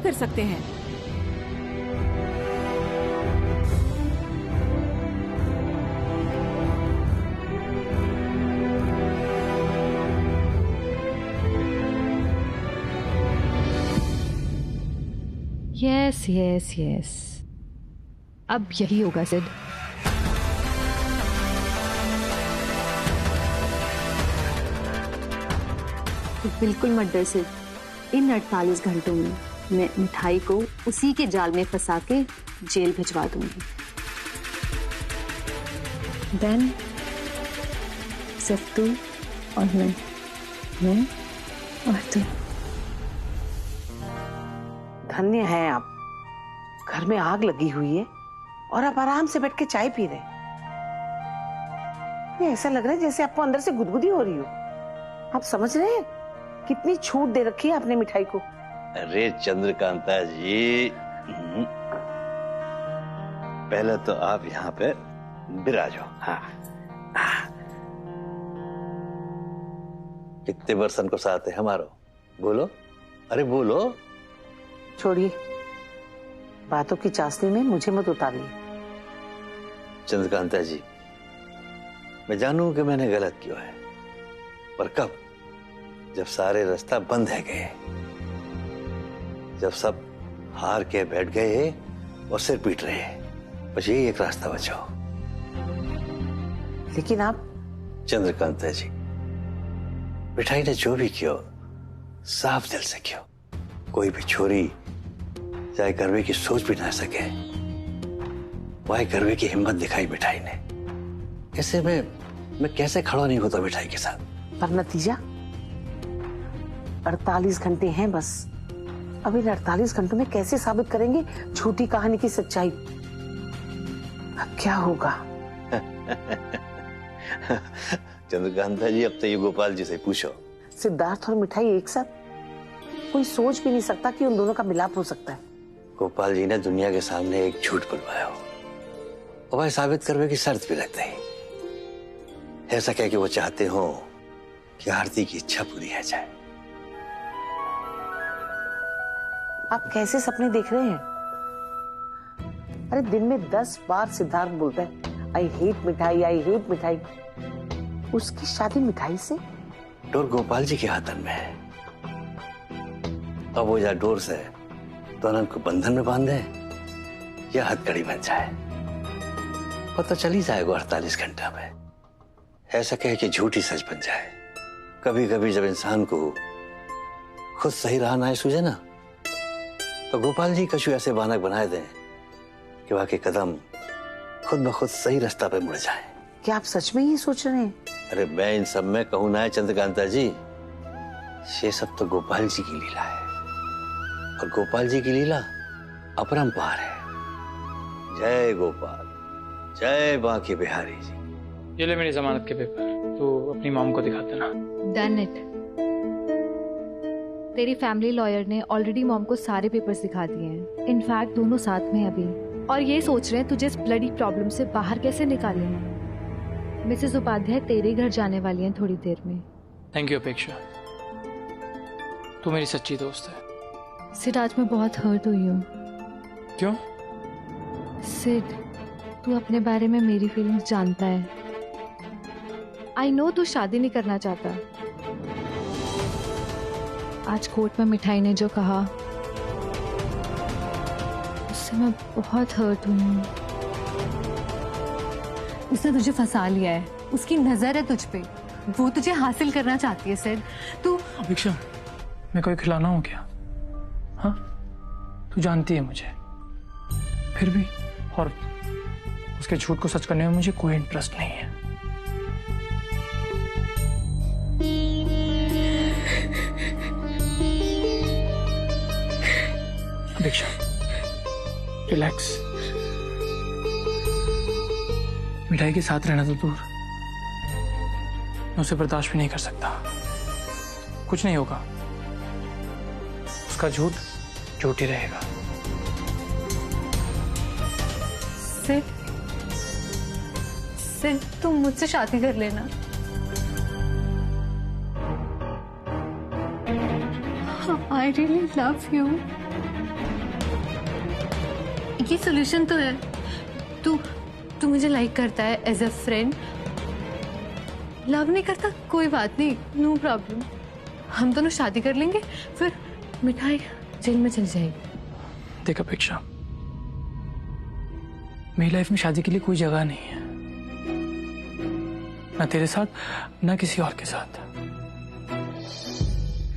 कर सकते हैं। यस यस यस, अब यही होगा सिड। तो बिल्कुल मत डर सिड, इन 48 घंटों में मैं मिठाई को उसी के जाल में फंसा के जेल भिजवा दूंगी। देन सिर्फ तू और मैं और तू। धन्य है आप, घर में आग लगी हुई है और आप आराम से बैठ के चाय पी रहे। ये ऐसा लग रहा है जैसे आपको अंदर से गुदगुदी हो रही हो। आप समझ रहे हैं कितनी छूट दे रखी है आपने मिठाई को। अरे चंद्रकांता जी, पहले तो आप यहाँ पे विराजो। हाँ, कितने बरसन को साथ है हमारो, बोलो, अरे बोलो। छोड़िए, बातों की चाशनी में मुझे मत उतारिए। चंद्रकांता जी, मैं जानूं कि मैंने गलत किया है, पर कब? जब सारे रास्ता बंद है गए, जब सब हार के बैठ गए और सिर पीट रहे, बस यही एक रास्ता बचा। लेकिन आप चंद्रकांता जी, मिठाई ने जो भी किया साफ दिल से किया। कोई भी छोरी चाहे करवे की सोच भी ना सके, वही करवे की हिम्मत दिखाई मिठाई ने। ऐसे में मैं कैसे खड़ा नहीं होता मिठाई के साथ। पर नतीजा 48 घंटे हैं बस। अब इन 48 घंटों में कैसे साबित करेंगे झूठी कहानी की सच्चाई? अब क्या होगा? चंद्रकांता जी, अब तो ये गोपाल जी से पूछो। सिद्धार्थ और मिठाई एक साथ? कोई सोच भी नहीं सकता कि उन दोनों का मिलाप हो सकता है। गोपाल जी ने दुनिया के सामने एक झूठ बुलवाया हो, और भाई साबित करने की शर्त भी रखते हैं। ऐसा कह कि वो चाहते हो कि आरती की इच्छा पूरी है जाए। आप कैसे सपने देख रहे हैं? अरे दिन में 10 बार सिद्धार्थ बोलता है आई हेट मिठाई, आई हेट मिठाई। उसकी शादी मिठाई से? डोर गोपाल जी के हाथन में है। अब वो या डोर से तो अनंत को बंधन में बांधे या हथकड़ी बन जाए, पता चल ही जाएगा 48 घंटा में। ऐसा कहे कि झूठी सच बन जाए। कभी कभी जब इंसान को खुद सही राह ना सूझे ना, तो गोपाल जी कछु ऐसे बानक बनाए दें कि वाकई कदम खुद ब खुद सही रास्ता पे मुड़ जाए। क्या आप सच में ये सोच रहे हैं? अरे मैं इन सब में कहूं ना है चंद्रकांता जी, ये सब तो गोपाल जी की लीला है, और गोपाल जी की लीला अपरंपार है। जय गोपाल, जय बांके बिहारी जी। ये ले मेरी जमानत के पेपर, तो अपनी मॉम को दिखा देना। Done it. तेरी फैमिली लॉयर ने ऑलरेडी मॉम को सारे पेपर्स दिखा दिए हैं। इनफैक्ट दोनों साथ में अभी, और ये सोच रहे हैं तुझे इस ब्लडी प्रॉब्लम से बाहर कैसे निकालें। मिसेस उपाध्याय तेरे घर जाने वाली हैं थोड़ी देर में। थैंक यू अपेक्षा, तू मेरी सच्ची दोस्त है। सिड, आज मैं बहुत हर्ट हुई हूँ। क्यों? सिड, तू अपने बारे में मेरी फीलिंग्स जानता है। आई नो तू शादी नहीं करना चाहता। आज कोर्ट में मिठाई ने जो कहा, उससे मैं बहुत हर्ट हुई हूँ। उसने तुझे फंसा लिया है, उसकी नजर है तुझ पे, वो तुझे हासिल करना चाहती है। सिड, तू अपेक्षा, मैं कोई खिलौना हूँ क्या? हाँ, तू जानती है मुझे, फिर भी, और उसके झूठ को सच करने में मुझे कोई इंटरेस्ट नहीं है। अपेक्षा, रिलैक्स। मिठाई के साथ रहना तो दूर, मैं उसे बर्दाश्त भी नहीं कर सकता। कुछ नहीं होगा, उसका झूठ झूठ ही रहेगा। सिड, सिड, तुम मुझसे शादी कर लेना। I really love you. ये सोल्यूशन तो है। तू तू मुझे लाइक करता है एज अ फ्रेंड, लव नहीं करता कोई बात नहीं, नो प्रॉब्लम। हम दोनों शादी कर लेंगे, फिर मिठाई जेल में चली जाएगी। देख अपेक्षा, मेरी लाइफ में शादी के लिए कोई जगह नहीं है, ना तेरे साथ ना किसी और के साथ।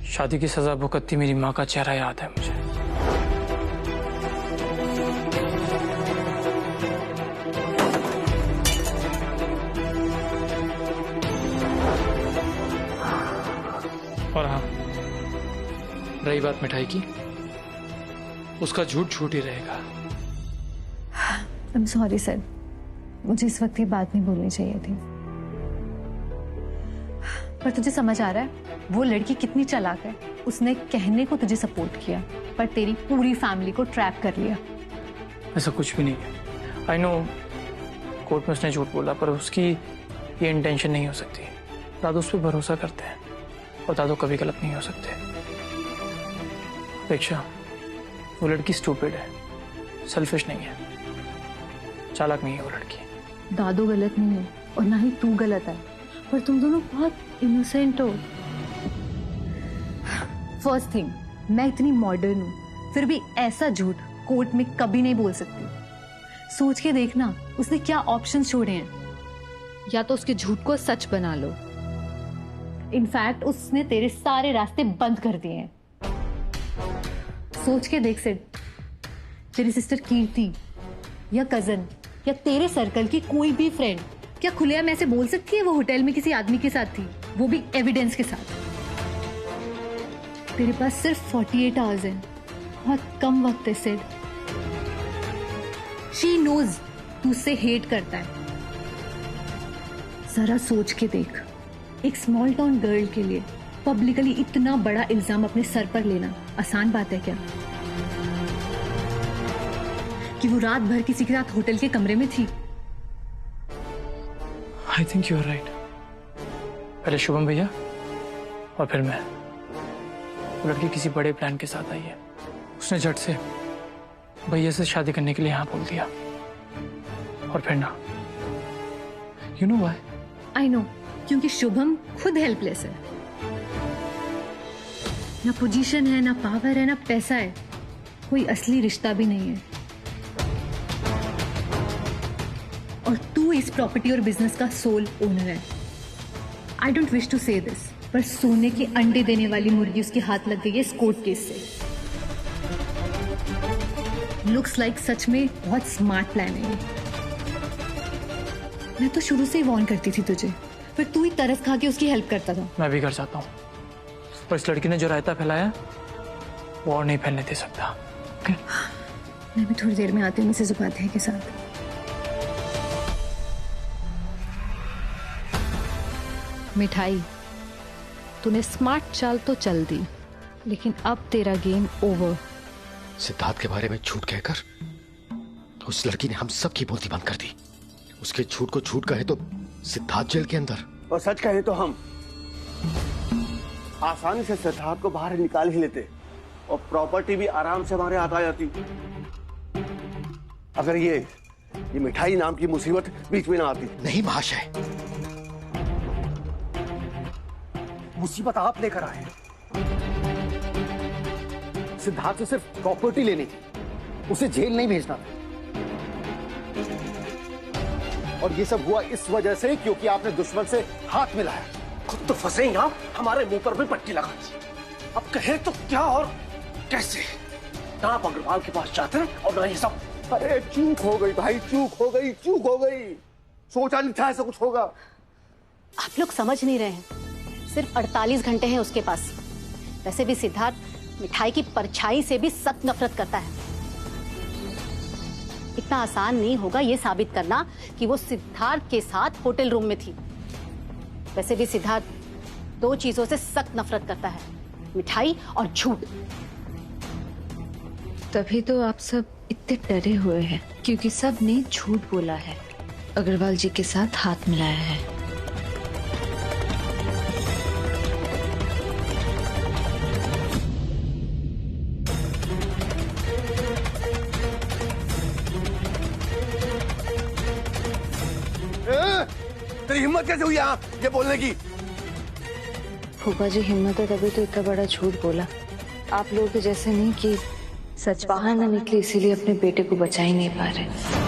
शादी की सजा भुगतती मेरी माँ का चेहरा याद है मुझे। और हाँ, रही बात मिठाई की, उसका झूठ झूठ ही रहेगा। आई एम सॉरी सर, मुझे इस वक्त ये बात नहीं बोलनी चाहिए थी। पर तुझे समझ आ रहा है वो लड़की कितनी चालाक है। उसने कहने को तुझे सपोर्ट किया, पर तेरी पूरी फैमिली को ट्रैप कर लिया। ऐसा कुछ भी नहीं है। आई नो कोर्ट में उसने झूठ बोला, पर उसकी ये इंटेंशन नहीं हो सकती। दादू उस पर भरोसा करते हैं और दादू कभी गलत नहीं हो सकते। अपेक्षा, वो लड़की स्टूपिड है, सेल्फिश नहीं है, चालाक नहीं है वो लड़की। दादू गलत नहीं है और ना ही तू गलत है, पर तुम दोनों बहुत इनोसेंट हो। फर्स्ट थिंग, मैं इतनी मॉडर्न हूँ, फिर भी ऐसा झूठ कोर्ट में कभी नहीं बोल सकती। सोच के देखना उसने क्या ऑप्शंस छोड़े हैं। या तो उसके झूठ को सच बना लो। इनफैक्ट उसने तेरे सारे रास्ते बंद कर दिए हैं। सोच के देख सिड, तेरी सिस्टर कीर्ति या कजन या तेरे सर्कल की कोई भी फ्रेंड क्या खुलेआम ऐसे बोल सकती है वो होटल में किसी आदमी के साथ थी, वो भी एविडेंस के साथ? तेरे पास सिर्फ 48 आवर्स हैं, बहुत कम वक्त है सिड। शी नोज तू उससे हेट करता है। जरा सोच के देख, एक स्मॉल टाउन गर्ल के लिए पब्लिकली इतना बड़ा इल्जाम अपने सर पर लेना आसान बात है क्या? कि वो रात भर किसी के साथ होटल के कमरे में थी। I think you are right. पहले शुभम भैया और फिर मैं। वो लड़की किसी बड़े प्लान के साथ आई है। उसने झट से भैया से शादी करने के लिए हाँ बोल दिया, और फिर ना, you know why? I know, क्योंकि शुभम खुद हेल्पलेस है। ना पोजीशन है, ना पावर है, ना पैसा है, कोई असली रिश्ता भी नहीं है। और तू इस प्रॉपर्टी और बिजनेस का सोल ओनर है। आई डोंट विश टू से दिस, पर सोने के अंडे देने वाली मुर्गी उसके हाथ लग गई है इस कोर्ट केस से। लुक्स लाइक सच में बहुत स्मार्ट प्लान है ये। मैं तो शुरू से ही वार्न करती थी तुझे, फिर तू ही तरस खा के उसकी हेल्प करता था। मैं भी कर जाता हूँ, पर इस लड़की ने जो रायता फैलाया वो और नहीं फैलने दे सकता। okay? मैं भी थोड़ी देर में आती हूँ मिसेस उपाध्याय के साथ। मिठाई, तूने स्मार्ट चाल तो चल दी, लेकिन अब तेरा गेम ओवर। सिद्धार्थ के बारे में झूठ कहकर उस लड़की ने हम सब की बोलती बंद कर दी। उसके झूठ को झूठ कहे तो सिद्धार्थ जेल के अंदर, और सच कहे तो हम आसानी से सिद्धार्थ को बाहर निकाल ही लेते और प्रॉपर्टी भी आराम से हमारे हाथ आ जाती, अगर ये मिठाई नाम की मुसीबत बीच में ना आती। नहीं महाशय, मुसीबत आप लेकर आए। सिद्धार्थ से सिर्फ प्रॉपर्टी लेनी थी, उसे जेल नहीं भेजना था। और ये सब हुआ इस वजह से क्योंकि आपने दुश्मन से हाथ मिलाया। खुद तो फंसे ही आप, हमारे मुंह पर भी पट्टी लगा दी। अब कहे तो क्या और कैसे? ना आप अग्रवाल के पास जाते और ना ये सब। अरे चूक हो गई भाई, चूक हो गई, चूक हो गई। सोचा नहीं था ऐसा कुछ होगा। आप लोग समझ नहीं रहे हैं, सिर्फ 48 घंटे हैं उसके पास। वैसे भी सिद्धार्थ मिठाई की परछाई से भी सख्त नफरत करता है। इतना आसान नहीं होगा ये साबित करना कि वो सिद्धार्थ के साथ होटल रूम में थी। वैसे भी सिद्धार्थ 2 चीजों से सख्त नफरत करता है, मिठाई और झूठ। तभी तो आप सब इतने डरे हुए हैं, क्योंकि सब ने झूठ बोला है, अग्रवाल जी के साथ हाथ मिलाया है। तेरी हिम्मत कैसे हुई यहाँ ये बोलने की? फूफा जी हिम्मत है तभी तो इतना बड़ा झूठ बोला। आप लोगों के जैसे नहीं कि सच बाहर ना निकले इसीलिए अपने बेटे को बचा ही नहीं पा रहे।